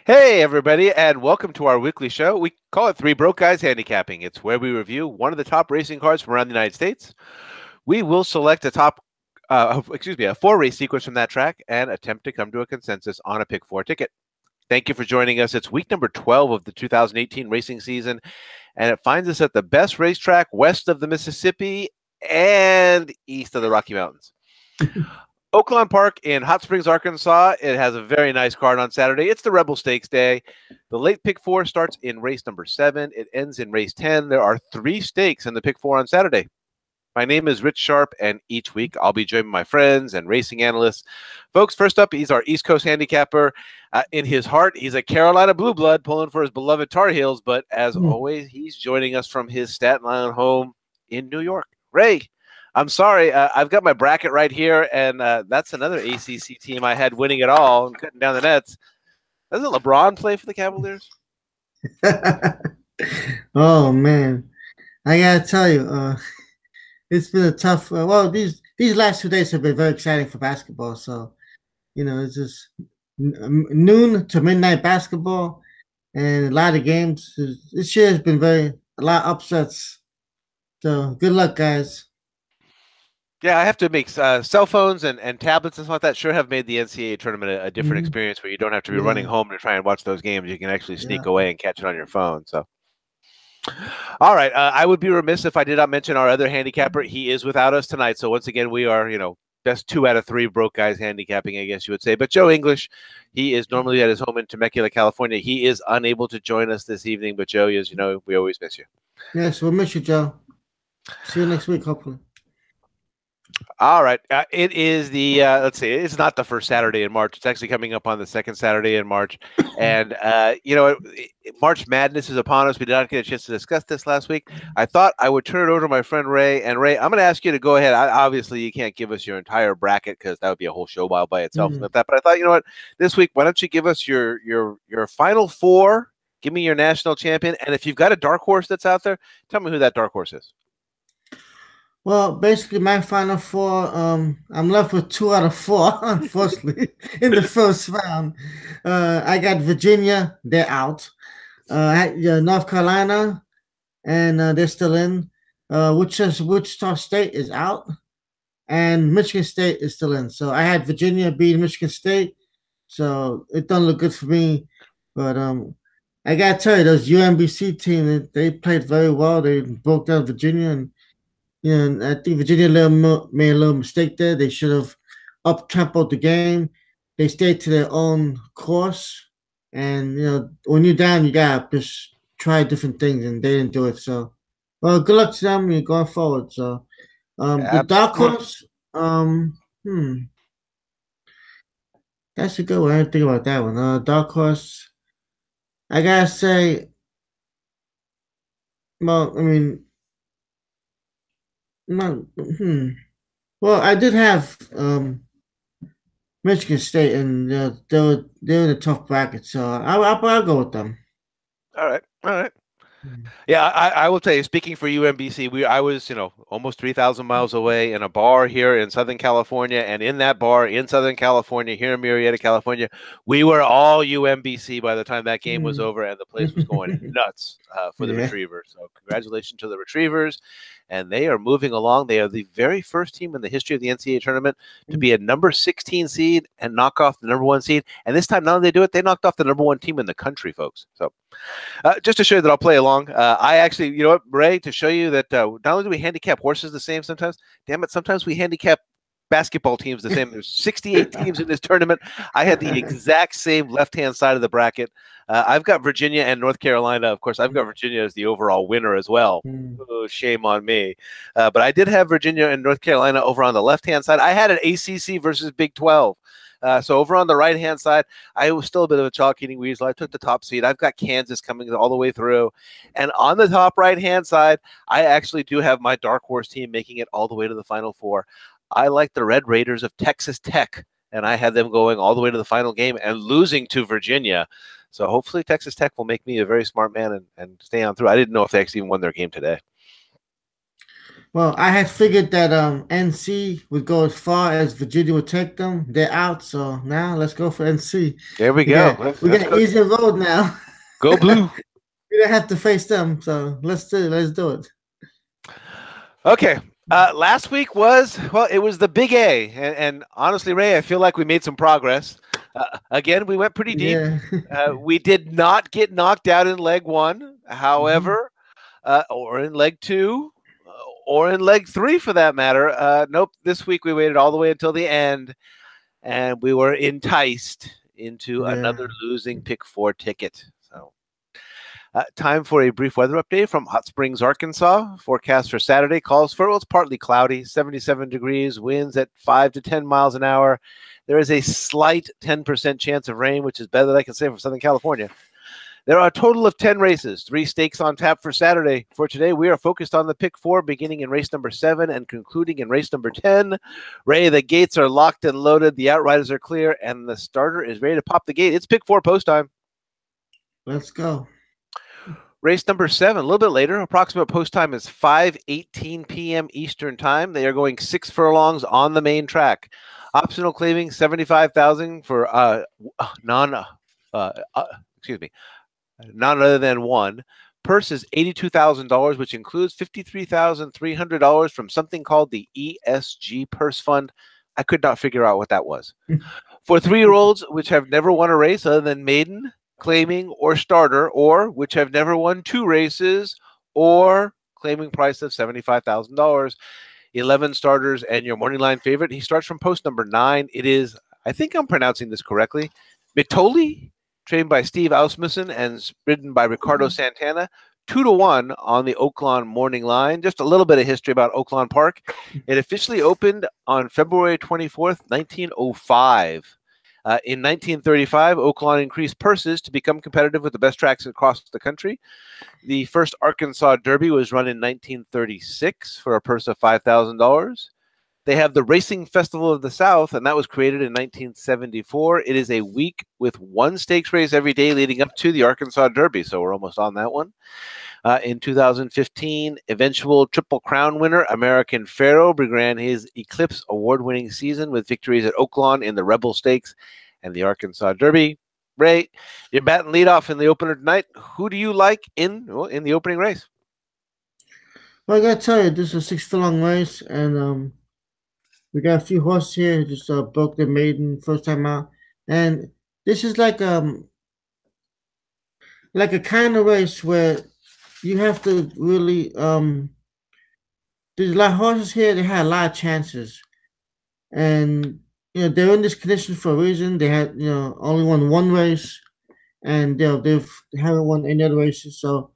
Hey, everybody, and welcome to our weekly show. We call it Three Broke Guys Handicapping. It's where we review one of the top racing cars from around the United States. We will select a four-race sequence from that track and attempt to come to a consensus on a pick four ticket. Thank you for joining us. It's week number 12 of the 2018 racing season, and it finds us at the best racetrack west of the Mississippi and east of the Rocky Mountains. Oaklawn Park in Hot Springs, Arkansas. It has a very nice card on Saturday. It's the Rebel Stakes Day. The late pick four starts in race number 7. It ends in race 10. There are 3 stakes in the pick four on Saturday. My name is Rich Sharp, and each week I'll be joined by my friends and racing analysts. Folks, first up, he's our East Coast handicapper. In his heart, he's a Carolina blue blood pulling for his beloved Tar Heels, but as always, he's joining us from his Staten Island home in New York. Ray, I'm sorry. I've got my bracket right here, and that's another ACC team I had winning it all and cutting down the nets. Doesn't LeBron play for the Cavaliers? Oh man, I gotta tell you, it's been a tough. Well, these last 2 days have been very exciting for basketball. So, it's just noon to midnight basketball, and a lot of games. This year has been a lot of upsets. So, good luck, guys. Yeah, I have to make cell phones and tablets and stuff like that sure have made the NCAA tournament a different experience where you don't have to be running home to try and watch those games. You can actually sneak away and catch it on your phone. So, all right. I would be remiss if I did not mention our other handicapper. He is without us tonight. So once again, we are, best 2 out of 3 broke guys handicapping, I guess you would say. But Joe English, he is normally at his home in Temecula, California. He is unable to join us this evening. But Joe, as you know, we always miss you. Yes, we'll miss you, Joe. See you next week, hopefully. All right. It is the, let's see, it's not the first Saturday in March. It's actually coming up on the second Saturday in March. And, March Madness is upon us. We did not get a chance to discuss this last week. I thought I would turn it over to my friend Ray. And Ray, I'm going to ask you to go ahead. Obviously, you can't give us your entire bracket because that would be a whole show by itself. But I thought, you know what, this week, why don't you give us your final 4? Give me your national champion. And if you've got a dark horse that's out there, tell me who that dark horse is. Well, basically, my final 4, I'm left with 2 out of 4, unfortunately, in the first round. I got Virginia, they're out. North Carolina, and they're still in. Wichita State is out, and Michigan State is still in. So I had Virginia beat Michigan State, so it doesn't look good for me. But I gotta tell you, those UMBC team, they played very well. They broke down Virginia, and I think Virginia made a little mistake there. They should have up-tempoed the game. They stayed to their own course. And, when you're down, you got to just try different things, and they didn't do it. So, well, good luck to them. You're going forward. So, the dark horse, that's a good one. I didn't think about that one. Dark horse, I gotta say, well, I mean, no, well, I did have Michigan State, and they're in a tough bracket, so I'll go with them. All right. Yeah, I will tell you, speaking for UMBC, I was, almost 3,000 miles away in a bar here in Southern California. And in that bar in Southern California, here in Murrieta, California, we were all UMBC by the time that game was over, and the place was going nuts for the Retrievers. So congratulations to the Retrievers. And they are moving along. They are the very first team in the history of the NCAA tournament to be a number 16 seed and knock off the number 1 seed. And this time, not only did they do it, they knocked off the number 1 team in the country, folks. So just to show you that I'll play along, I actually, you know what, Ray, to show you that not only do we handicap horses the same sometimes, damn it, sometimes we handicap basketball teams the same. There's 68 teams in this tournament. I had the exact same left-hand side of the bracket. I've got Virginia and North Carolina. Of course, I've got Virginia as the overall winner as well. Oh, shame on me. But I did have Virginia and North Carolina over on the left-hand side. I had an ACC versus Big 12. So over on the right-hand side, I was still a bit of a chalk-eating weasel. I took the top seed. I've got Kansas coming all the way through. And on the top right-hand side, I actually do have my dark horse team making it all the way to the Final Four. I like the Red Raiders of Texas Tech, and I had them going all the way to the final game and losing to Virginia. So hopefully Texas Tech will make me a very smart man and stay on through. I didn't know if they actually even won their game today. Well, I had figured that NC would go as far as Virginia would take them. They're out, so now let's go for NC. There we We go. got Let's we let's got go. easier road now. Go blue. We don't have to face them, so let's do it. Okay. Last week was well, it was the big A, and honestly, Ray, I feel like we made some progress. Again, we went pretty deep. Yeah. We did not get knocked out in leg one, Mhm. however, or in leg two, or in leg three for that matter. Nope. This week we waited all the way until the end, and we were enticed into Yeah. another losing pick four ticket. So time for a brief weather update from Hot Springs, Arkansas. Forecast for Saturday calls for, well, it's partly cloudy, 77 degrees, winds at 5 to 10 miles an hour. There is a slight 10% chance of rain, which is better than I can say for Southern California. There are a total of 10 races, 3 stakes on tap for Saturday. For today, we are focused on the pick four, beginning in race number 7 and concluding in race number 10. Ray, the gates are locked and loaded, the outriders are clear, and the starter is ready to pop the gate. It's pick four post time. Let's go. Race number 7, a little bit later. Approximate post time is 5:18 p.m. Eastern time. They are going 6 furlongs on the main track. Optional claiming 75,000 for non excuse me, none other than one. Purse is $82,000, which includes $53,300 from something called the ESG Purse Fund. I could not figure out what that was. For 3-year-olds which have never won a race other than maiden, claiming, or starter, or which have never won 2 races, or claiming price of $75,000. 11 starters and your morning line favorite. He starts from post number 9. It is, I think I'm pronouncing this correctly, Mitoli, trained by Steve Ausmussen and ridden by Ricardo Santana. 2-1 on the Oaklawn morning line. Just a little bit of history about Oaklawn Park. It officially opened on February 24th, 1905. In 1935, Oaklawn increased purses to become competitive with the best tracks across the country. The first Arkansas Derby was run in 1936 for a purse of $5,000. They have the Racing Festival of the South, and that was created in 1974. It is a week with one stakes race every day leading up to the Arkansas Derby, so we're almost on that one. In 2015, eventual Triple Crown winner American Pharoah began his Eclipse award-winning season with victories at Oaklawn in the Rebel Stakes and the Arkansas Derby. Ray, you're batting leadoff in the opener tonight. Who do you like in the opening race? Well, I gotta tell you, this is a 6 furlong race, and we got a few horses here who just broke their maiden first time out, and this is like a kind of race where you have to really there's a lot of horses here. They had a lot of chances, and they're in this condition for a reason. They had only won one race, and they haven't won any other races. So,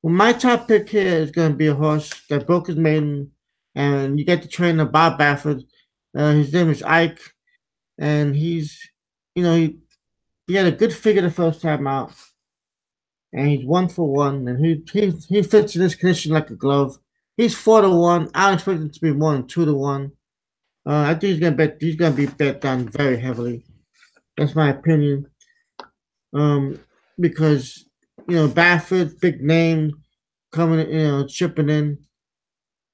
well, my top pick here is going to be a horse that broke his maiden, and you get the trainer Bob Baffert. His name is Ike, and he had a good figure the first time out, and he's 1 for 1, and he fits in this condition like a glove. He's 4 to 1. I don't expect him to be more than 2 to 1. I think he's gonna be bet down very heavily. That's my opinion. Um, because Baffert, big name, coming, chipping in.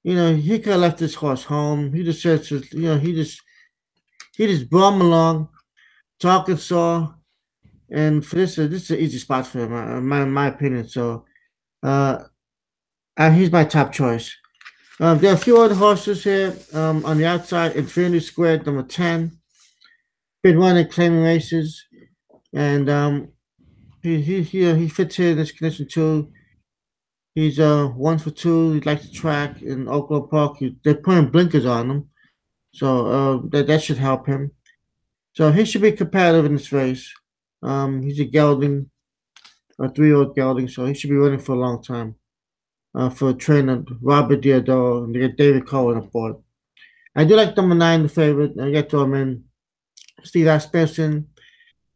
He could have left this horse home. He just said, he just brought him along, talking saw, and for this is an easy spot for him, my opinion. So, uh, he's my top choice. There are a few other horses here on the outside. Infinity Squared, number 10. Been running claiming races, and he fits here in this condition too. He's 1 for 2. He likes to track in Oakland Park. They're putting blinkers on him, so that should help him. So he should be competitive in this race. He's a gelding, a 3-year-old gelding, so he should be running for a long time. For trainer Robert Diodoro and they get David Cohen aboard. I do like number 9, the favorite. I get to him in Steve Asperson.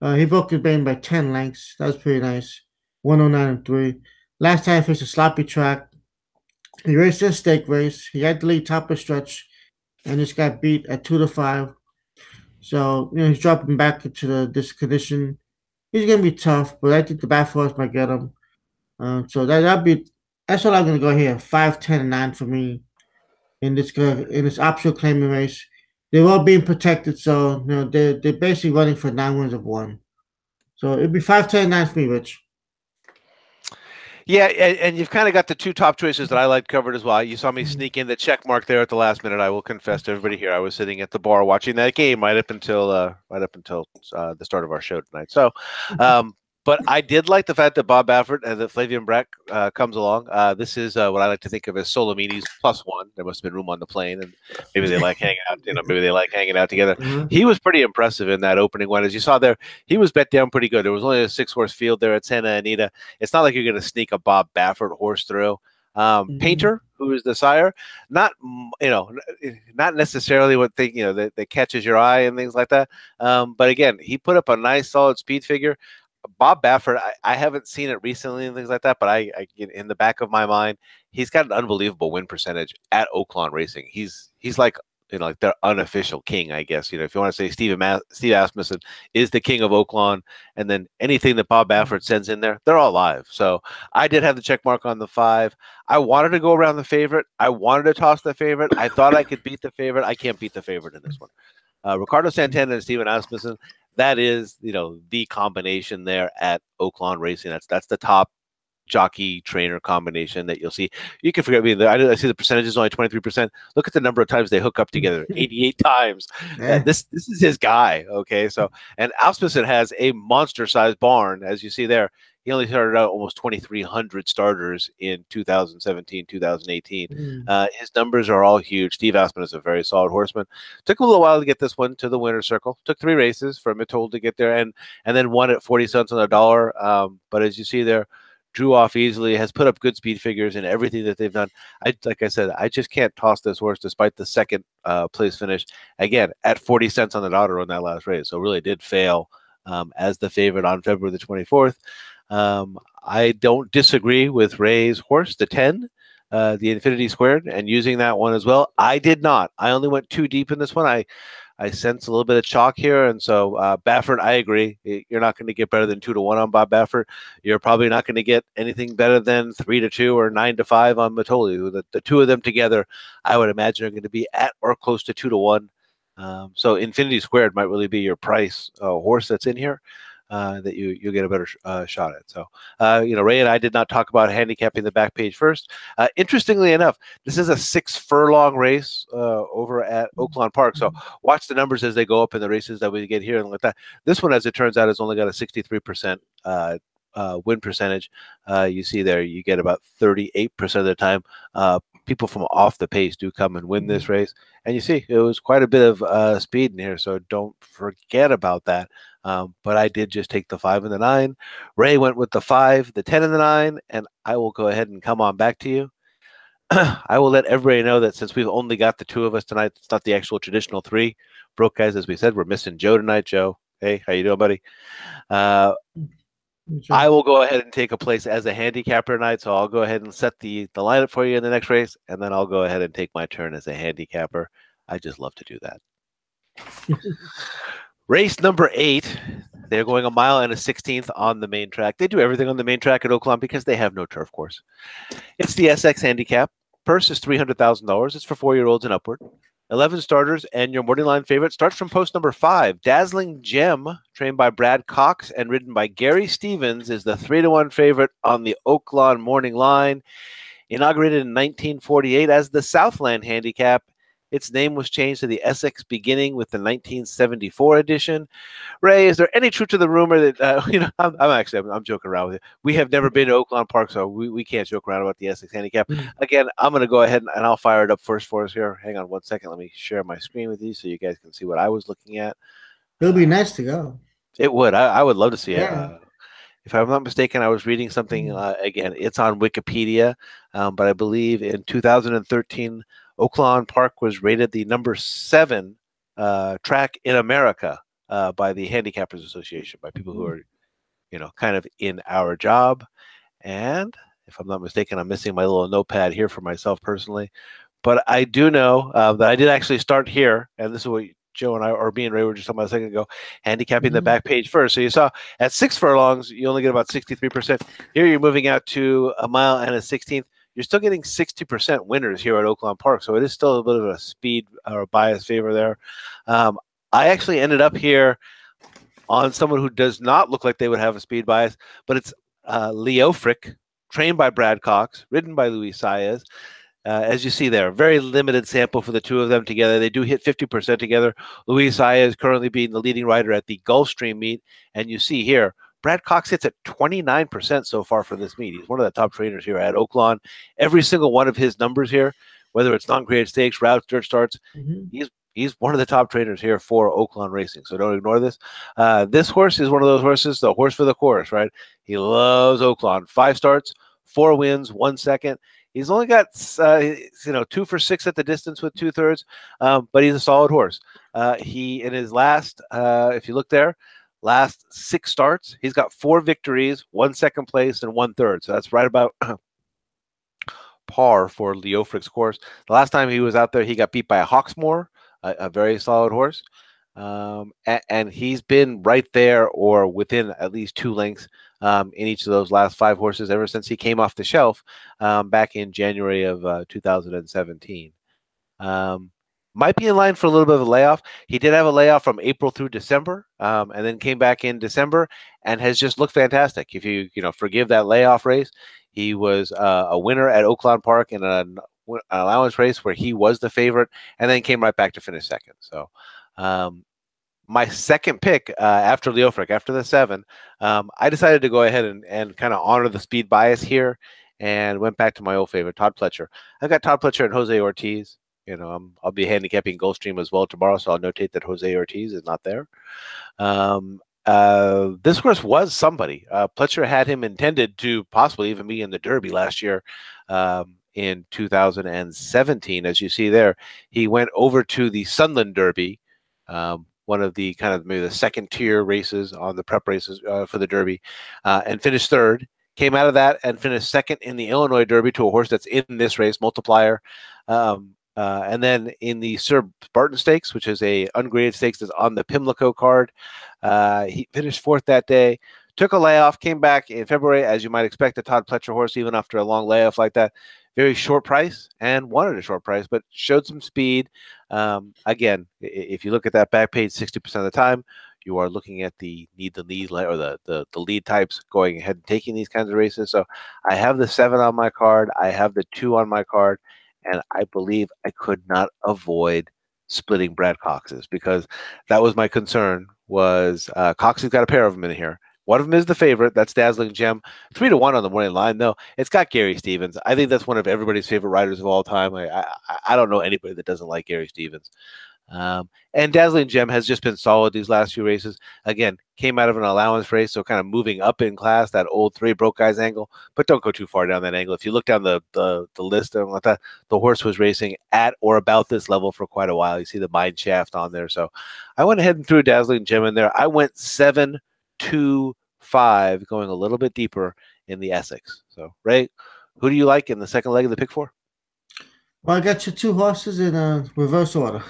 He broke his bane by 10 lengths. That was pretty nice. 109 and 3. Last time he faced a sloppy track. He raced a stake race. He had the lead top of stretch and just got beat at 2 to 5. So, he's dropping back into this condition. He's gonna be tough, but I think the back horse might get him. So that's what I'm gonna go here. 5, 10, and 9 for me. in this optional claiming race. They're all being protected, so they're basically running for 9 wins of one. So it'd be 5-10-9 for me, Rich. Yeah, and you've kind of got the two top choices that I like covered as well. You saw me Mhm. sneak in the check mark there at the last minute. I will confess to everybody here, I was sitting at the bar watching that game right up until the start of our show tonight. So, but I did like the fact that Bob Baffert and that Flavian Breck comes along. This is what I like to think of as Solomini's plus one. There must have been room on the plane, and maybe they like hanging out. Maybe they like hanging out together. Uh-huh. He was pretty impressive in that opening one, as you saw there. He was bet down pretty good. There was only a 6-horse field there at Santa Anita. It's not like you're going to sneak a Bob Baffert horse through. Mhm. Painter, who is the sire, not not necessarily what thing that catches your eye and things like that. But again, he put up a nice solid speed figure. Bob Baffert, I haven't seen it recently and things like that, but in the back of my mind, he's got an unbelievable win percentage at Oaklawn Racing. He's like like their unofficial king, I guess. If you want to say Steve Asmussen is the king of Oaklawn, and then anything that Bob Baffert sends in there, they're all live. So I did have the check mark on the 5. I wanted to go around the favorite. I wanted to toss the favorite. I thought I could beat the favorite. I can't beat the favorite in this one. Ricardo Santana and Steven Asmussen, that is, the combination there at Oaklawn Racing. That's the top jockey trainer combination that you'll see. You can forget me. I see the percentage is only 23%. Look at the number of times they hook up together, 88 times. Yeah. This is his guy. Okay, so and Asmussen has a monster sized barn, as you see there. He only started out almost 2,300 starters in 2017, 2018. Mm. His numbers are all huge. Steve Asmussen is a very solid horseman. Took a little while to get this one to the winner's circle. Took 3 races for Mittold to get there, and then won at 40 cents on the dollar. But as you see there, drew off easily, has put up good speed figures in everything that they've done. Like I said, I just can't toss this horse despite the second place finish. Again, at 40 cents on the dollar on that last race. So really did fail as the favorite on February the 24th. I don't disagree with Ray's horse, the 10, the Infinity Squared, and using that one as well. I did not. I only went too deep in this one. I sense a little bit of chalk here, and so Baffert, I agree. You're not going to get better than 2-1 on Bob Baffert. You're probably not going to get anything better than 3-2 or 9-5 on Matoli. The two of them together, I would imagine, are going to be at or close to 2-1. So Infinity Squared might really be your price horse that's in here. That you'll get a better shot at. So, Ray and I did not talk about handicapping the back page first. Interestingly enough, this is a 6 furlong race over at Oaklawn Park. So watch the numbers as they go up in the races that we get here and like that. This one, as it turns out, has only got a 63% win percentage. You see there, you get about 38% of the time. People from off the pace do come and win this race. And you see, it was quite a bit of speed in here, so don't forget about that. But I did just take the 5 and the 9. Ray went with the 5, the 10 and the 9, and I will go ahead and come on back to you. I will let everybody know that since we've only got the 2 of us tonight, it's not the actual traditional 3. Broke guys, as we said, we're missing Joe tonight. Joe, hey, how you doing, buddy? I will go ahead and take a place as a handicapper tonight, so I'll go ahead and set the lineup for you in the next race, and then I'll go ahead and take my turn as a handicapper. I just love to do that. Race number 8, they're going 1 mile and a 16th on the main track. They do everything on the main track at Oaklawn because they have no turf course. It's the SX Handicap. Purse is $300,000. It's for 4-year-olds and upward. 11 starters, and your morning line favorite starts from post number 5. Dazzling Gem, trained by Brad Cox and ridden by Gary Stevens, is the 3-1 favorite on the Oaklawn morning line. Inaugurated in 1948 as the Southland Handicap, its name was changed to the Essex beginning with the 1974 edition. Ray, is there any truth to the rumor that I'm joking around with you. We have never been to Oaklawn Park, so we can't joke around about the Essex Handicap. Again, I'm going to go ahead and I'll fire it up first for us here. Hang on one second. Let me share my screen with you so you guys can see what I was looking at. It'll be nice to go. It would. I would love to see it. Yeah. If I'm not mistaken, I was reading something, again, it's on Wikipedia, but I believe in 2013, Oaklawn Park was rated the number 7 track in America by the Handicappers Association, by people who are, kind of in our job. And if I'm not mistaken, I'm missing my little notepad here for myself personally. But I do know that I did actually start here, and this is what Joe and I, or me and Ray were just talking about a second ago, handicapping the back page first. So you saw at 6 furlongs, you only get about 63%. Here you're moving out to 1 mile and a 16th. you're still getting 60% winners here at Oaklawn Park. So it is still a bit of a speed or a bias favor there. Um, I actually ended up here on someone who does not look like they would have a speed bias, but it's Leo Frick, trained by Brad Cox, ridden by Luis Saez. As you see there, very limited sample for the two of them together. They do hit 50% together. Luis Saez is currently being the leading rider at the Gulfstream meet. And you see here, Brad Cox hits at 29% so far for this meet. He's one of the top trainers here at Oaklawn. Every single one of his numbers here, whether it's non-graded stakes, routes, dirt starts, Mm-hmm. he's one of the top trainers here for Oaklawn Racing. So don't ignore this. This horse is one of those horses, the horse for the course, right? He loves Oaklawn. 5 starts, 4 wins, 1 second. He's only got 2 for 6 at the distance with 2/3, but he's a solid horse. He in his last, if you look there, last 6 starts, he's got 4 victories, 1 second place, and 1/3. So that's right about par for Leo Frick's course. The last time he was out there, he got beat by a Hawksmoor, a very solid horse. And he's been right there or within at least 2 lengths in each of those last 5 horses ever since he came off the shelf back in January of 2017. Might be in line for a little bit of a layoff. He did have a layoff from April through December, and then came back in December and has just looked fantastic. If you forgive that layoff race, he was a winner at Oaklawn Park in an allowance race where he was the favorite, and then came right back to finish second. So my second pick after Leo Frick, after the 7, I decided to go ahead and kind of honor the speed bias here and went back to my old favorite, Todd Pletcher. I've got Todd Pletcher and Jose Ortiz. I'll be handicapping Gulfstream as well tomorrow, so I'll notate that Jose Ortiz is not there. This horse was somebody. Pletcher had him intended to possibly even be in the Derby last year in 2017. As you see there, he went over to the Sunland Derby, one of the kind of maybe the second tier races on the prep races for the Derby, and finished 3rd. Came out of that and finished 2nd in the Illinois Derby to a horse that's in this race, Multiplier. And then in the Sir Barton Stakes, which is a ungraded stakes that's on the Pimlico card, he finished 4th that day. Took a layoff, came back in February, as you might expect, a Todd Pletcher horse, even after a long layoff like that. Very short price and wanted a short price, but showed some speed. Again, if you look at that back page, 60% of the time, you are looking at the lead or the lead types going ahead and taking these kinds of races. So I have the 7 on my card. I have the 2 on my card. And I believe I could not avoid splitting Brad Cox's, because that was my concern. Was Cox has got a pair of them in here. One of them is the favorite. That's Dazzling Gem. 3-1 on the morning line, though. It's got Gary Stevens. I think that's one of everybody's favorite riders of all time. I don't know anybody that doesn't like Gary Stevens. And Dazzling Gem has just been solid these last few races. Again, came out of an allowance race, so kind of moving up in class, that old 3 broke guys angle, but don't go too far down that angle. If you look down the list and like that, the horse was racing at or about this level for quite a while. You see the mine shaft on there. So I went ahead and threw Dazzling Gem in there. I went 7-2-5, going a little bit deeper in the Essex. So, Ray, who do you like in the second leg of the pick 4? Well, I got your 2 horses in reverse order.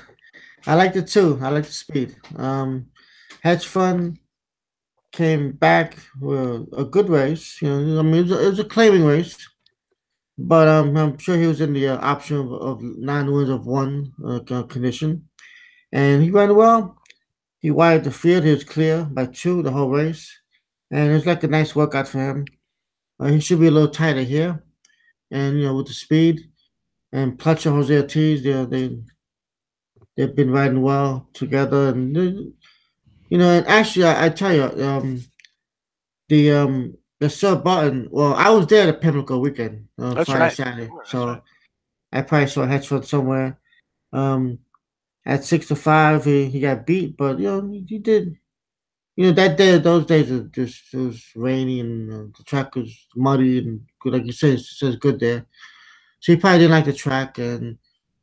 I like the 2. I like the speed. Hedge Fund came back with a good race. I mean, it was a claiming race, but I'm sure he was in the option of 9 wins of 1 condition, and he ran well. He wired the field. He was clear by 2 the whole race, and it was like a nice workout for him. He should be a little tighter here, and with the speed and Pletcher, Jose Ortiz, they've been riding well together, and and actually, I tell you, the Sir Button. Well, I was there at Pimlico weekend, That's Friday, right. Saturday, That's so right. I probably saw Hedge Fund somewhere. Um, at 6-5, he got beat, but he did. That day, those days are just it was rainy and the track was muddy and good, like you said, it says good there. So he probably didn't like the track, and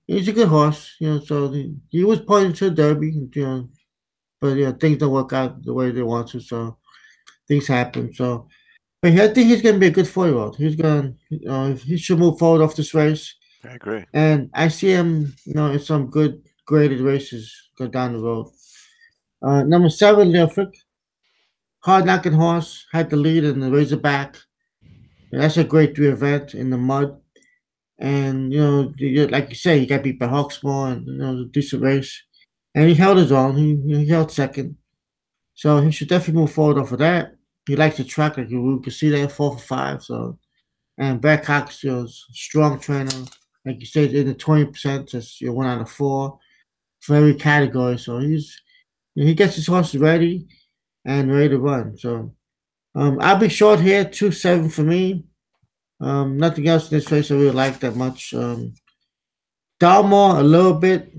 he's a good horse, So he was pointing to the Derby, but things don't work out the way they want to, so things happen. So, but I think he's gonna be a good 4-year-old. He's gonna, he should move forward off this race, I agree. and I see him, in some good graded races go down the road. Number 7, Leofric, hard knocking horse, had the lead in the Razorback. And that's a grade 3 event in the mud. And like you say, he got beat by Hawksmoor and a decent race, and he held his own. He held second, so he should definitely move forward off of that. He likes the track, like we can see that 4 for 5. So and Brad Cox, strong trainer, like you said, in the 20%, just 1 out of 4 for every category. So he gets his horse ready and ready to run. So I'll be short here, 2-7 for me. Nothing else in this race I really like that much. Dalmore a little bit,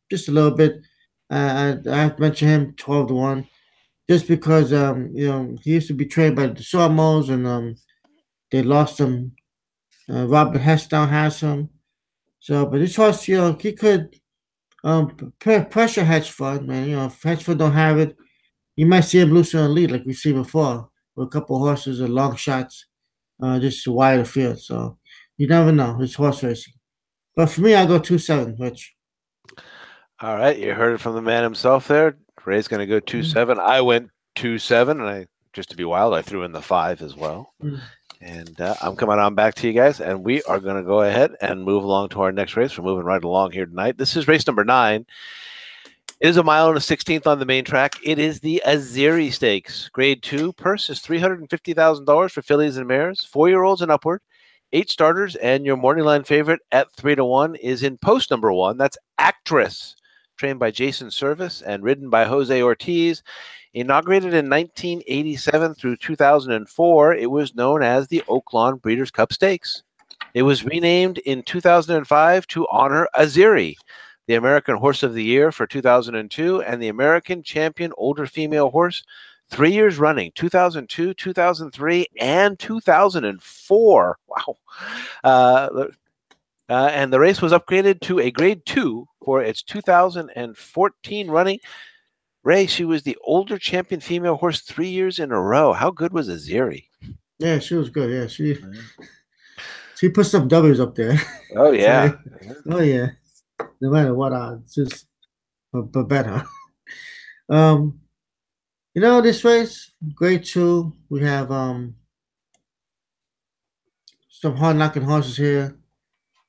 just a little bit. I have to mention him 12-1, just because he used to be trained by the Sormos and they lost him. Robert Heston has him. So, but this horse, he could pressure hedge fund, man. If hedge fund don't have it, you might see him lose on a lead like we've seen before with a couple of horses and long shots, just to wide the field. So you never know. It's horse racing. But for me, I go 2-7, Rich. All right, you heard it from the man himself there. Ray's going to go 2-7. I went 2-7, and just to be wild, I threw in the 5 as well. Mm. And I'm coming on back to you guys, and we are going to go ahead and move along to our next race. We're moving right along here tonight. This is race number 9. It is a mile and a 16th on the main track. It is the Azeri Stakes. Grade 2. Purse is $350,000 for fillies and mares, 4-year-olds and upward. 8 starters, and your morning line favorite at 3-1 is in post number 1. That's Actress, trained by Jason Service and ridden by Jose Ortiz. Inaugurated in 1987 through 2004, it was known as the Oaklawn Breeders' Cup Stakes. It was renamed in 2005 to honor Azeri, the American Horse of the Year for 2002 and the American Champion Older Female Horse 3 years running, 2002, 2003, and 2004. Wow. And the race was upgraded to a grade 2 for its 2014 running. Ray, she was the older champion female horse 3 years in a row. How good was Azeri? Yeah, she was good. Yeah, she put some W's up there. Oh, yeah. Oh, yeah. No matter what odds, just but better. Um, this race, grade 2, we have some hard knocking horses here.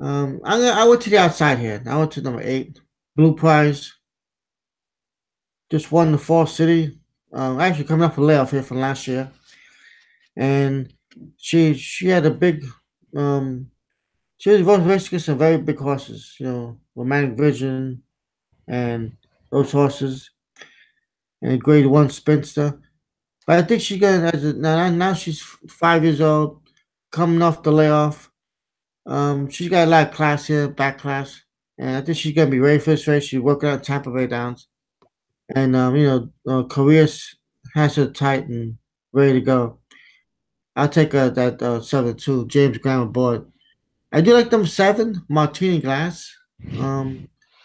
I went to the outside here. I went to number 8, Blue Prize. Just won the Fall City. Actually coming off a layoff here from last year, and she had a big. She was racing against some very big horses. Romantic Vision, and those horses, and Grade 1 Spinster. But I think she's gonna now she's 5 years old, coming off the layoff. She's got a lot of class here, back class, and I think she's gonna be ready for this race. She's working on Tampa Bay Downs, and Korea's has her tight and ready to go. I'll take that 7-2 James Graham aboard. I do like them 7 Martini Glass.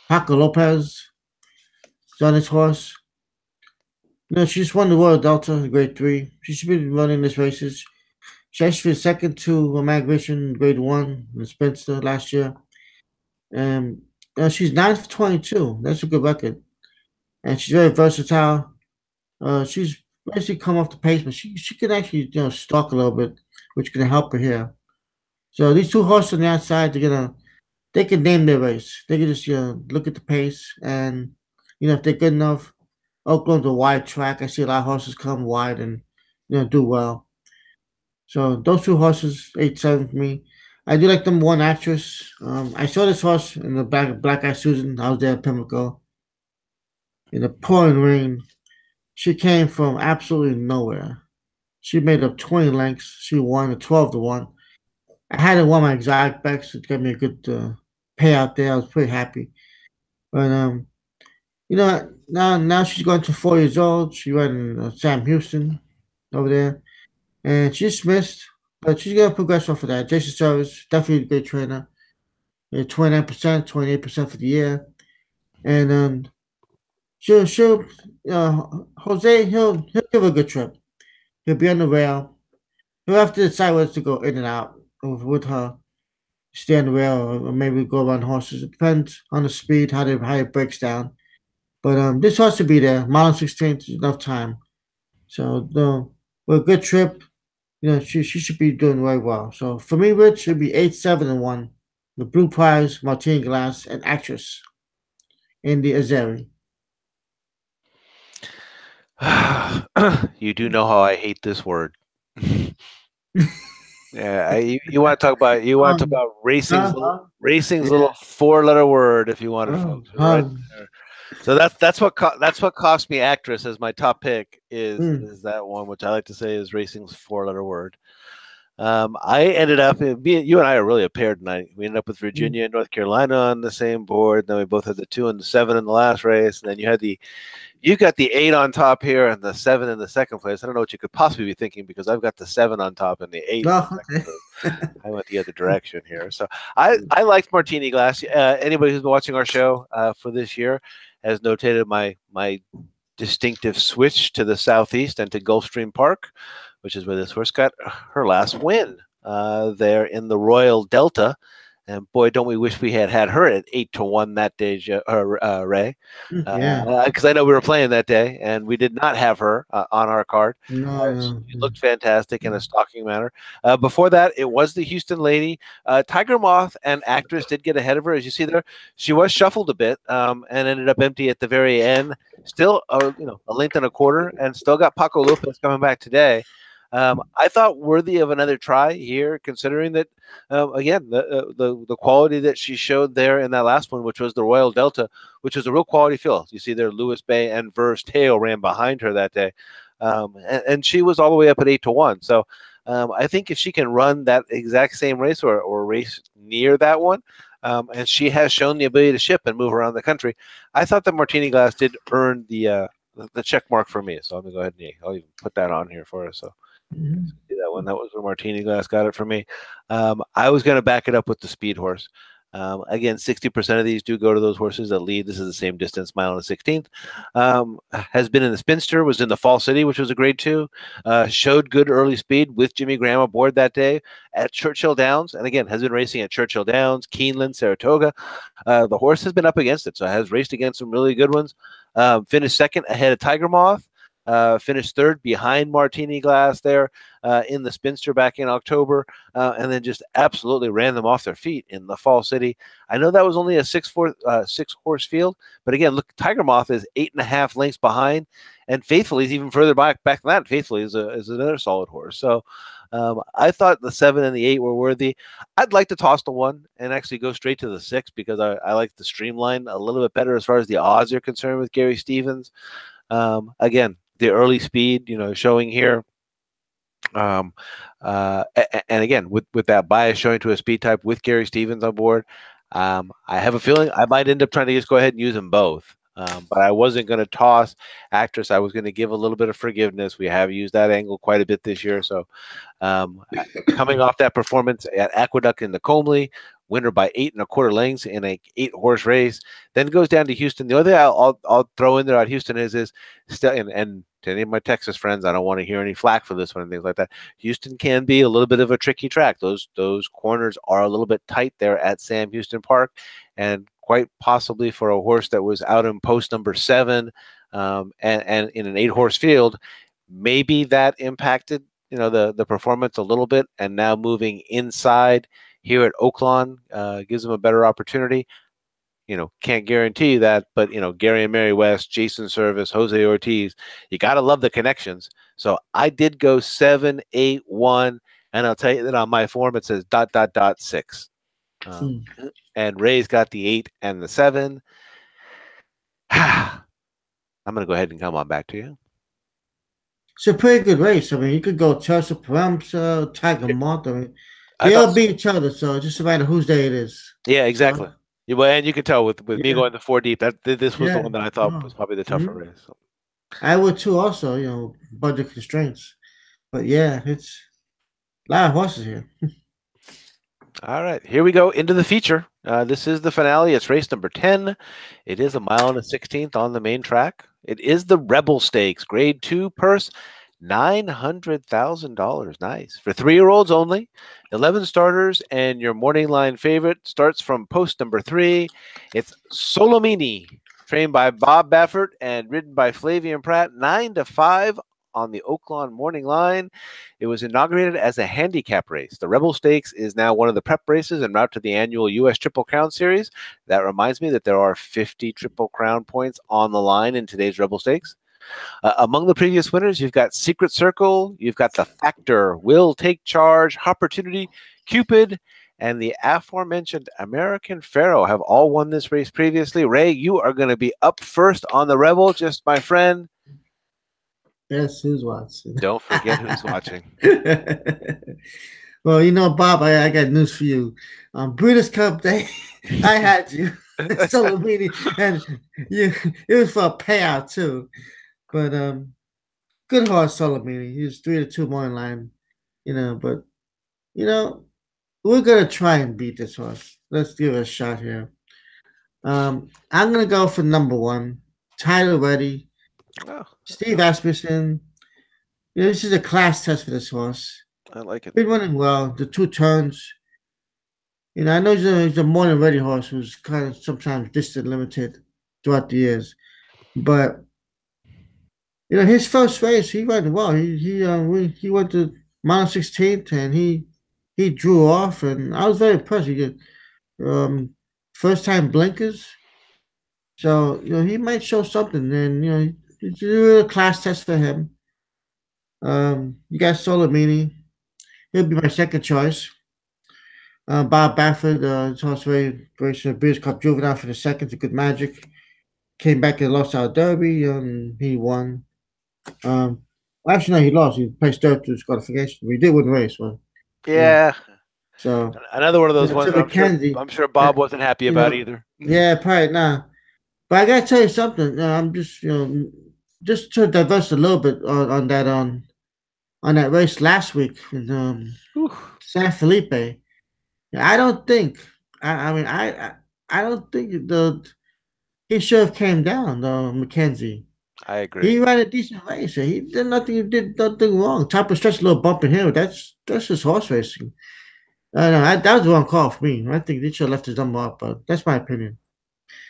Paco Lopez is on this horse. She just won the Royal Delta in Grade 3. She should be running these races. She actually finished second to Magvision Grade 1 in Spencer last year. And she's 9 for 22. That's a good record. And she's very versatile. She's basically come off the pace, but she can actually stalk a little bit, which can help her here. So these 2 horses on the outside, they can name their race. They can just look at the pace, and if they're good enough. Oakland's a wide track. I see a lot of horses come wide and do well. So those 2 horses, 8-7 for me. I do like number 1 Actress. I saw this horse in the back of Black Eye Susan. I was there at Pimlico in the pouring rain. She came from absolutely nowhere. She made up 20 lengths. She won a 12-1. I had to won my exotic bets. It got me a good payout there. I was pretty happy. But now she's going to 4 years old. She ran Sam Houston over there, and she just missed, but she's gonna progress off of that. Jason Service, definitely a great trainer. 29%, 28% for the year, and she'll Jose he'll give her a good trip. He'll be on the rail. He'll have to decide whether to go in and out with her, stay on the rail, or maybe go around horses. It depends on the speed, how it breaks down. But this has to be there. Mile 16 is enough time. So with a good trip, she should be doing very well. So for me, Rich should be 8-7-1. The Blue Prize, Martini Glass, and Actress in the Azeri. You do know how I hate this word. Yeah, you want to talk about racing's Huh? racing's Yeah. little four-letter word if you wanted, folks, right Huh. there. So that's what cost me actress as my top pick Mm, is that one, which I like to say is racing's four-letter word. I ended up you and I are really a pair tonight. We ended up with mm. Virginia and North Carolina on the same board. Then we both had the 2 and the 7 in the last race, and then you got the 8 on top here and the 7 in the second place. I don't know what you could possibly be thinking because I've got the 7 on top and the 8 in the Oh, second okay. place. I went the other direction here. So I liked Martini Glass. Anybody who's been watching our show for this year has notated my distinctive switch to the southeast and to Gulfstream Park, which is where this horse got her last win there in the Royal Delta. And boy, don't we wish we had her at 8-1 that day, Ray? Yeah. Because I know we were playing that day, and we did not have her on our card. No, She no. looked fantastic in a stalking manner. Before that, it was the Houston Lady. Tiger Moth and Actress did get ahead of her, as you see there. She was shuffled a bit and ended up empty at the very end. Still, a length and a quarter, and still got Paco Lopez coming back today. I thought worthy of another try here, considering that again the quality that she showed there in that last one, which was the Royal Delta, which was a real quality field. You see there, Lewis Bay and Verse Tail ran behind her that day, and she was all the way up at 8-1. So I think if she can run that exact same race or race near that one. And she has shown the ability to ship and move around the country. I thought that Martini Glass did earn the check mark for me. So I'm gonna go ahead and I'll even put that on here for us. So Mhm. see that one. That was where Martini Glass got it for me. I was going to back it up with the speed horse. Again, 60% of these do go to those horses that lead. This is the same distance, mile and a 16th. Has been in the Spinster, was in the Fall City, which was a grade 2. Showed good early speed with Jimmy Graham aboard that day at Churchill Downs. And again, has been racing at Churchill Downs, Keeneland, Saratoga. The horse has been up against it, so has raced against some really good ones. Finished second ahead of Tiger Moth. Finished third behind Martini Glass there in the Spinster back in October, and then just absolutely ran them off their feet in the Fall City. I know that was only a six horse field, but again, look, Tiger Moth is 8.5 lengths behind, and Faithfully is even further back than that. Faithfully is another solid horse. So I thought the 7 and the 8 were worthy. I'd like to toss the 1 and actually go straight to the 6 because I like the streamline a little bit better as far as the odds are concerned with Gary Stevens. Again, the early speed, showing here. Um, and again, with that bias showing to a speed type with Gary Stevens on board, I have a feeling I might end up trying to just go ahead and use them both. But I wasn't going to toss Actress. I was going to give a little bit of forgiveness. We have used that angle quite a bit this year. So coming off that performance at Aqueduct in the Comely, winner by 8.25 lengths in a 8-horse race, then goes down to Houston. The other thing I'll throw in there at Houston is still and to any of my Texas friends, I don't want to hear any flack for this one and things like that. Houston can be a little bit of a tricky track. Those corners are a little bit tight there at Sam Houston Park, and quite possibly for a horse that was out in post number 7 and in an 8-horse field, maybe that impacted the performance a little bit. And now moving inside here at Oaklawn gives them a better opportunity. Can't guarantee that, but Gary and Mary West, Jason Service, Jose Ortiz, you got to love the connections. So I did go 7, 8, 1, and I'll tell you that on my form it says ... 6. Mm. And Ray's got the 8 and the 7. I'm going to go ahead and come on back to you. It's a pretty good race. I mean, you could go Chelsea Paramsa, Tiger Moth. I mean, I they thought, all beat each other, so it's just a matter whose day it is. yeah, So, exactly. Yeah, well, and you could tell with me yeah, going to 4 deep that this was the yeah. one that I thought Oh. was probably the tougher Mhm. race. So. I would too, also, budget constraints. But yeah, it's a lot of horses here. All right, here we go into the feature. This is the finale. It's race number 10. It is a mile and a 16th on the main track. It is the Rebel Stakes, grade 2 purse, $900,000. Nice. For 3-year-olds only, 11 starters, and your morning line favorite starts from post number 3. It's Solomini, trained by Bob Baffert and ridden by Flavian Pratt, 9-5 on the Oaklawn Morning Line. It was inaugurated as a handicap race. The Rebel Stakes is now one of the prep races en route to the annual U.S. Triple Crown Series. That reminds me that there are 50 Triple Crown points on the line in today's Rebel Stakes. Among the previous winners, you've got Secret Circle, you've got The Factor, Will Take Charge, Opportunity, Cupid, and the aforementioned American Pharaoh have all won this race previously. Ray, you are going to be up first on the Rebel, just my friend. Yes, who's watching? Don't forget who's watching. Well, Bob, I got news for you. Breeders' Cup Day, I had you. Solomini, and you, it was for a payout too. But good horse, Solomini. He was 3-2 morning line, but you know, we're gonna try and beat this horse. Let's give it a shot here. I'm gonna go for number one, Tyler Reddy, Oh, Steve Asmussen. This is a class test for this horse. I like it. Been running well. The two turns. I know he's a morning ready horse who's kind of sometimes distance limited throughout the years, but his first race he ran well. He went to mile 16th and he drew off, and I was very impressed. He did first time blinkers, so he might show something. And it's a class test for him. You got Solomini. He'll be my second choice. Bob Baffert, it's also very British Cup Juvenile for the second to Good Magic. Came back and lost our Derby, and he won. Actually, no, he lost. He placed third to disqualification. We did win the race, well. Yeah. So another one of those ones. I'm sure Bob wasn't happy about either. Yeah, probably not. But I gotta tell you something. I'm just to diverse a little bit on that race last week in San Felipe. I don't think. I mean, I don't think he should have came down. McKenzie. I agree. He ran a decent race. He did nothing wrong. Top of stretch, a little bump in here. That's just horse racing. No, that was the wrong call for me. I think they should have left his number up, but that's my opinion.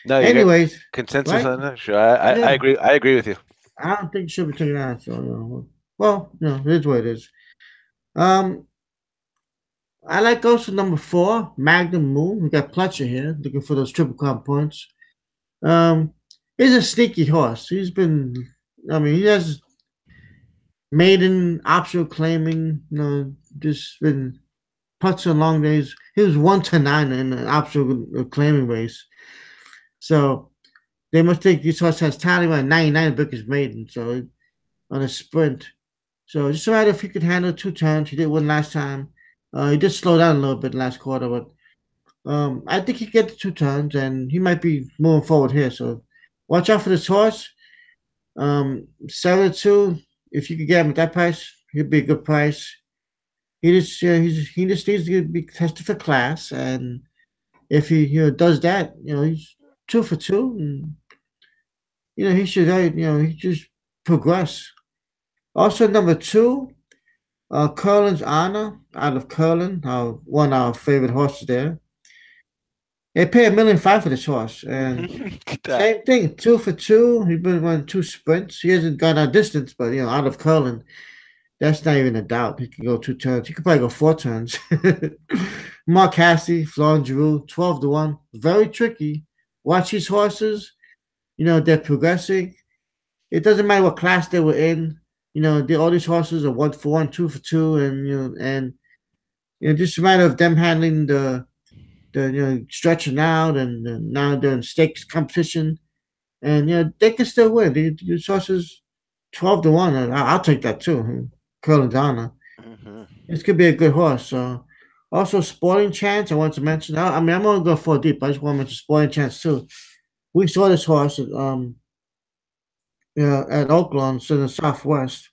No, anyways, consensus right? on that. Sure, I agree. I agree with you. I don't think it should be taken out. So, well, it is what it is. I like also number 4, Magnum Moon. We got Pletcher here, looking for those Triple Crown points. He's a sneaky horse. He has maiden optional claiming, just been putts on long days. He was 1-9 in an optional claiming race. So they must think this horse has talent around 99 book is maiden. So on a sprint. So just right if he could handle 2 turns. He did one last time. He did slow down a little bit last quarter, but I think he get the 2 turns and he might be moving forward here. So watch out for this horse. 7-2. If you could get him at that price, he'd be a good price. He just needs to be tested for class, and if he does that, he's 2 for 2, and he should he just progress. Also, number 2, Curlin's Honor out of Curlin, one of our favorite horses there. They pay $1.5 million for this horse, and same thing, 2 for 2. He's been running 2 sprints. He hasn't gone out distance, but out of Curlin, that's not even a doubt. He can go 2 turns. He could probably go 4 turns. Mark Cassidy, Florent Giroux, 12-1. Very tricky. Watch these horses. They're progressing. It doesn't matter what class they were in. All these horses are 1 for 1, 2 for 2, and just a matter of them handling the stretching out, and now they're in stakes competition, and they can still win. These horses 12-1. I'll take that too. Curlin's Honor. This could be a good horse. So, also Sporting Chance. I want to mention. I'm gonna go 4 deep. I just want to mention Sporting Chance too. We saw this horse at Oaklawn, in the Southwest,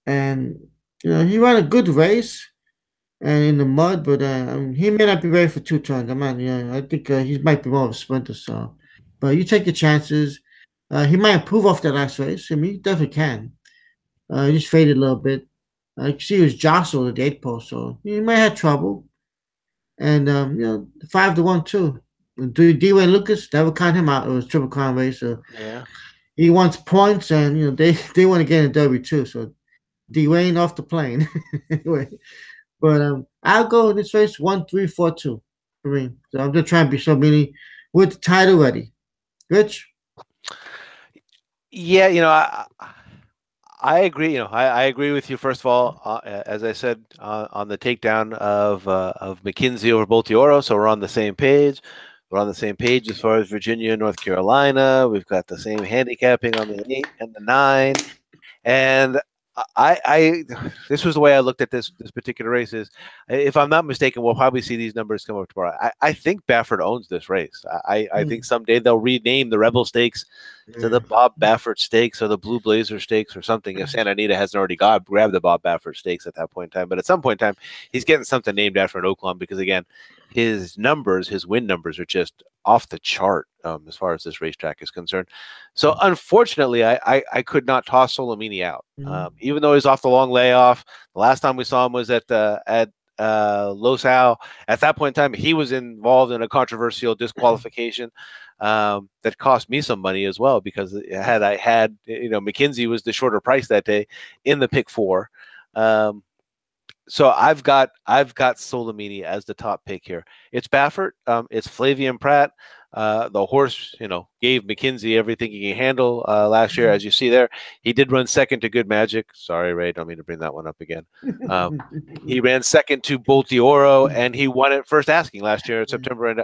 and he ran a good race and in the mud, but he may not be ready for 2 turns. I think he might be more of a sprinter. So, but you take your chances. He might improve off that last race. He definitely can. He just faded a little bit. You see, he was jostled at the 8th post, so he might have trouble. And 5-1 too. D. Wayne Lucas, never count him out. It was Triple Crown race. So yeah. he wants points, and they want to get in Derby too. So Dwayne off the plane. Anyway, but I'll go this race 1-3-4-2 for me. So I'm just trying to be so many with the title ready. Rich. Yeah, I agree. I agree with you. First of all, as I said on the takedown of McKinsey over Boltioro, so we're on the same page. We're on the same page as far as Virginia and North Carolina. We've got the same handicapping on the 8 and the 9. And I this was the way I looked at this particular race. Is if I'm not mistaken, we'll probably see these numbers come up tomorrow. I think Baffert owns this race. I think Mm. someday they'll rename the Rebel Stakes to the Yeah. Bob Baffert Stakes or the Blue Blazer Stakes or something. If Santa Anita hasn't already grabbed the Bob Baffert Stakes at that point in time, but at some point in time, he's getting something named after an Oaklawn because again, his numbers, his win numbers are just off the chart as far as this racetrack is concerned. So unfortunately, I could not toss Solomini out, Mm. even though he's off the long layoff. The last time we saw him was at Los Al. At that point in time, he was involved in a controversial disqualification that cost me some money as well because had I had McKinsey was the shorter price that day in the pick four. So I've got Solomini as the top pick here. It's Baffert. It's Flavian Pratt. The horse, gave McKinsey everything he can handle last year. As you see there, he did run second to Good Magic. Sorry, Ray, don't mean to bring that one up again. He ran second to Boltioro, and he won it first asking last year in September. And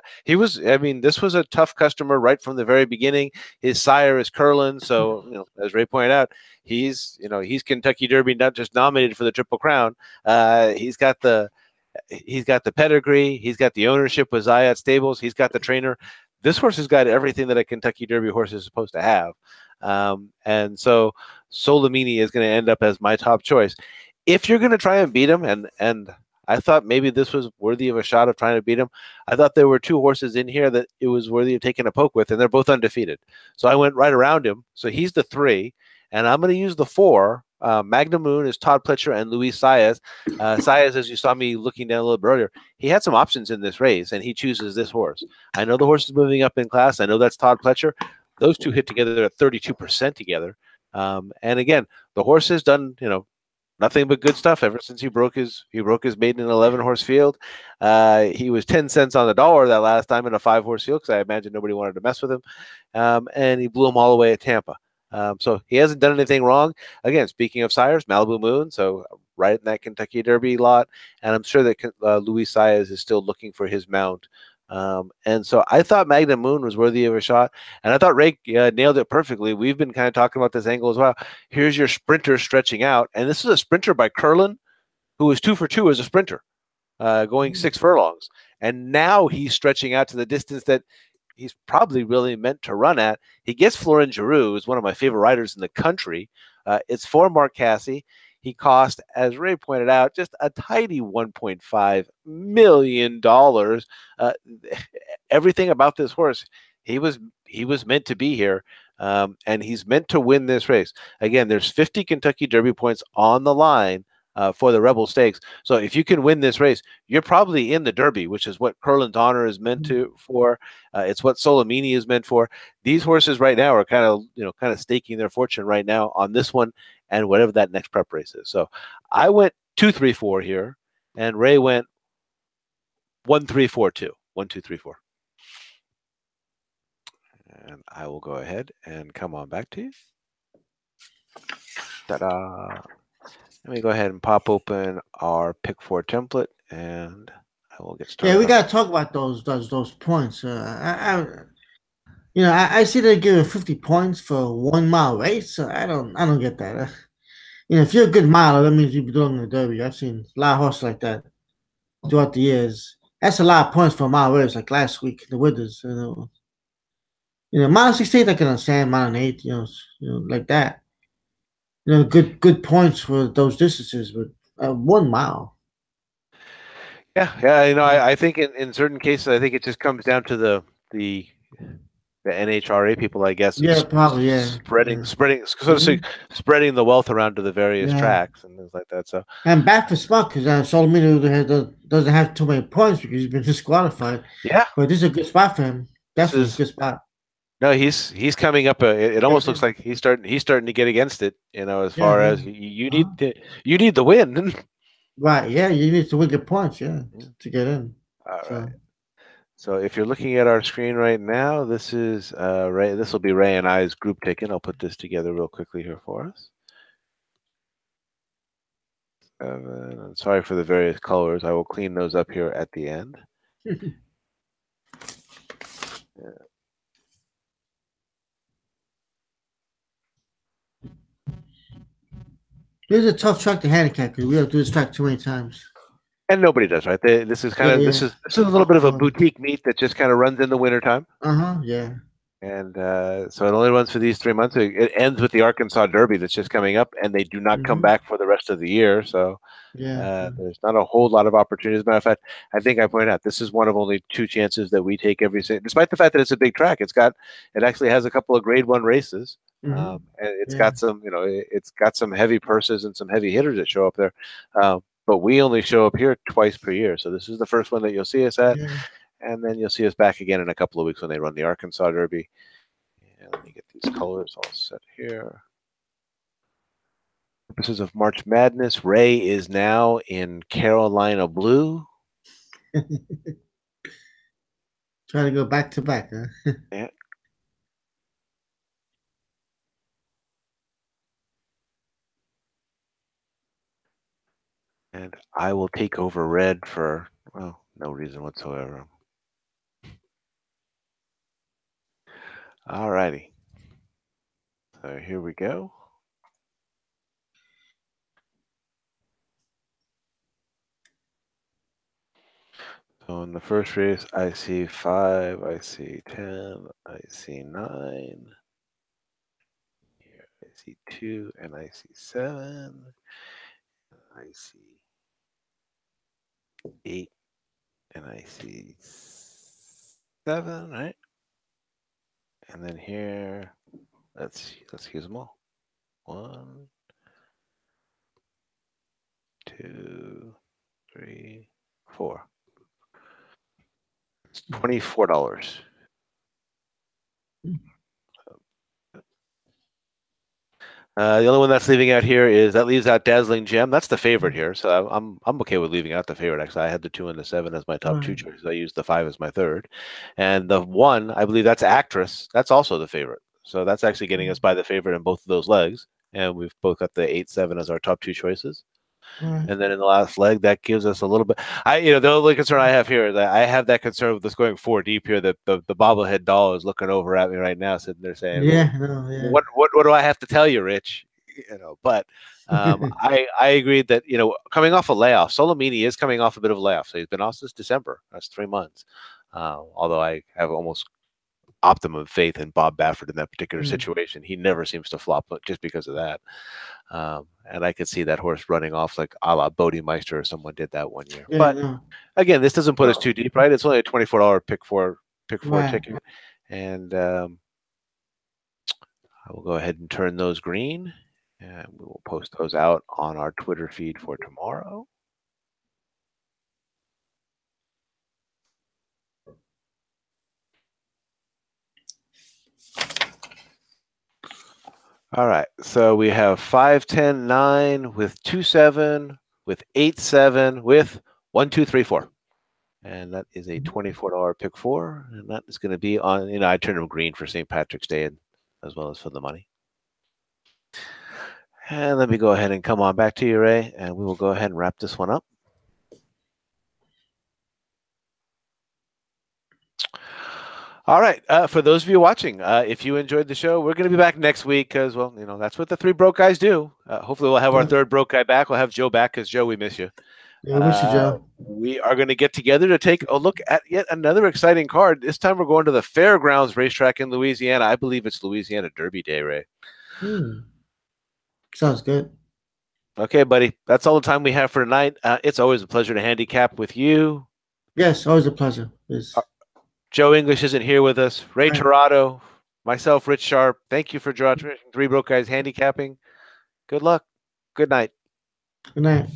this was a tough customer right from the very beginning. His sire is Curlin, so as Ray pointed out, he's Kentucky Derby not just nominated for the Triple Crown. He's got the pedigree. He's got the ownership with Zayat Stables. He's got the trainer. This horse has got everything that a Kentucky Derby horse is supposed to have. And so Solomini is going to end up as my top choice. If you're going to try and beat him, and I thought maybe this was worthy of a shot of trying to beat him. I thought there were two horses in here that it was worthy of taking a poke with, and they're both undefeated. So I went right around him. So he's the 3, and I'm going to use the 4. Magnum Moon is Todd Pletcher and Luis Saez. Saez, as you saw me looking down a little bit earlier, he had some options in this race, and he chooses this horse. I know the horse is moving up in class. I know that's Todd Pletcher. Those two hit together at 32% together. And again, the horse has done, nothing but good stuff ever since he broke his maiden 11-horse field. He was 10 cents on the dollar that last time in a 5-horse field because I imagine nobody wanted to mess with him. And he blew him all the way at Tampa. So he hasn't done anything wrong. Again, speaking of sires, Malibu Moon, so right in that Kentucky Derby lot. And I'm sure that Luis Saez is still looking for his mount. And so I thought Magnum Moon was worthy of a shot. And I thought Ray nailed it perfectly. We've been kind of talking about this angle as well. Here's your sprinter stretching out. And this is a sprinter by Curlin, who was 2 for 2 as a sprinter, going 6 furlongs. And now he's stretching out to the distance that he's probably really meant to run at. He gets Florent Giroux, who's one of my favorite riders in the country. It's for Mark Casse. He cost, as Ray pointed out, just a tidy $1.5 million. Everything about this horse, he was meant to be here, and he's meant to win this race. Again, there's 50 Kentucky Derby points on the line for the Rebel Stakes. So if you can win this race, you're probably in the Derby, which is what Curlin's Honor is meant to for. It's what Solomini is meant for. These horses right now are kind of staking their fortune right now on this one and whatever that next prep race is. So I went 2-3-4 here, and Ray went 1-3-4-2. 1-2-3-4. And I will go ahead and come on back to you. Ta-da. Let me go ahead and pop open our pick 4 template, and I will get started. Yeah, we gotta talk about those points. I see they give 50 points for a 1-mile race. So I don't get that. If you're a good miler, that means you belong in the Derby. I've seen a lot of horses like that throughout the years. That's a lot of points for a mile race, like last week, the Withers. Mile 16, I can understand. Mile 8, like that. Good points for those distances, but 1 mile. Yeah. I think in certain cases, I think it just comes down to the NHRA people, I guess. Yeah, probably. Yeah, spreading, so to speak, spreading the wealth around to the various tracks and things like that. So and back for smart because Solomini doesn't have too many points because he's been disqualified. Yeah, but this is a good spot for him. Definitely a good spot. No, he's coming up. It almost looks Okay. like he's starting to get against it. As Yeah, far yeah. as you Uh-huh. you need the win. Right. Yeah, you need to win your points, yeah, Yeah. to get in. All right. So So if you're looking at our screen right now, this is Ray. This will be Ray and I's group ticket. I'll put this together real quickly here for us. I'm sorry for the various colors. I will clean those up here at the end. Yeah. it's a tough track to handicap because we have to do this track too many times. And nobody does, right? This is kind Yeah, of yeah. this is a little bit of a boutique meet that just kind of runs in the wintertime. Uh-huh, yeah. And so it only runs for these 3 months. It ends with the Arkansas Derby that's just coming up, and they do not come Mm-hmm. back for the rest of the year. So Yeah. there's not a whole lot of opportunities. As a matter of fact, I think I pointed out this is one of only two chances that we take every single. Despite the fact that it's a big track, it actually has a couple of Grade One races, Mm-hmm. and it's Yeah. got some it's got some heavy purses and some heavy hitters that show up there. But we only show up here twice per year, so this is the first one that you'll see us at, Yeah. and then you'll see us back again in a couple of weeks when they run the Arkansas Derby. And let me get these colors all set here. Purposes of March Madness, Ray is now in Carolina blue. Try to go back to back, huh? Yeah. And I will take over red for, well, no reason whatsoever. All righty. So here we go. So in the first race, I see 5, I see 10, I see 9. Here I see 2, and I see 7. I see 8, and I see 7, right? And then here, let's use them all. 1, 2, 3, 4. It's $24. The only one that's leaving out here is that leaves out Dazzling Gem. That's the favorite here, so I'm okay with leaving out the favorite. Actually, I had the 2 and the 7 as my top two Right. choices. I used the 5 as my third, and the 1, I believe that's Actress. That's also the favorite. So that's actually getting us by the favorite in both of those legs, and we've both got the 8-7 as our top two choices. Right. And then in the last leg, that gives us a little bit. The only concern I have here is that I have that concern with this going 4 deep here. That the bobblehead doll is looking over at me right now, sitting there saying, "Well, Yeah, no, yeah. what do I have to tell you, Rich?" But I agreed that coming off a layoff, Solomini is coming off a bit of a layoff, so he's been off since December. That's 3 months. Although I have almost optimum faith in Bob Baffert in that particular situation. He never seems to flop just because of that. And I could see that horse running off like a la Bodemeister or someone did that one year. Yeah, But no. again, this doesn't put us too deep, right? It's only a $24 pick four Right. ticket. And I will go ahead and turn those green. And we will post those out on our Twitter feed for tomorrow. All right. So we have 5, 10, 9 with 2, 7, with 8, 7, with 1, 2, 3, 4. And that is a $24 pick four. And that is going to be on, I turned them green for St. Patrick's Day as well as for the money. And let me go ahead and come on back to you, Ray, and we will go ahead and wrap this one up. All right. For those of you watching, if you enjoyed the show, we're going to be back next week because, well, that's what the 3 broke guys do. Hopefully we'll have our 3rd broke guy back. We'll have Joe back because, Joe, we miss you. Yeah, we miss you, Joe. We are going to get together to take a look at yet another exciting card. This time we're going to the Fairgrounds racetrack in Louisiana. I believe it's Louisiana Derby Day, Ray. Sounds good. Okay, buddy. That's all the time we have for tonight. It's always a pleasure to handicap with you. Yes, always a pleasure. Joe English isn't here with us. Ray Torado, myself, Rich Sharp. Thank you for joining 3 Broke Guys Handicapping. Good luck. Good night. Good night.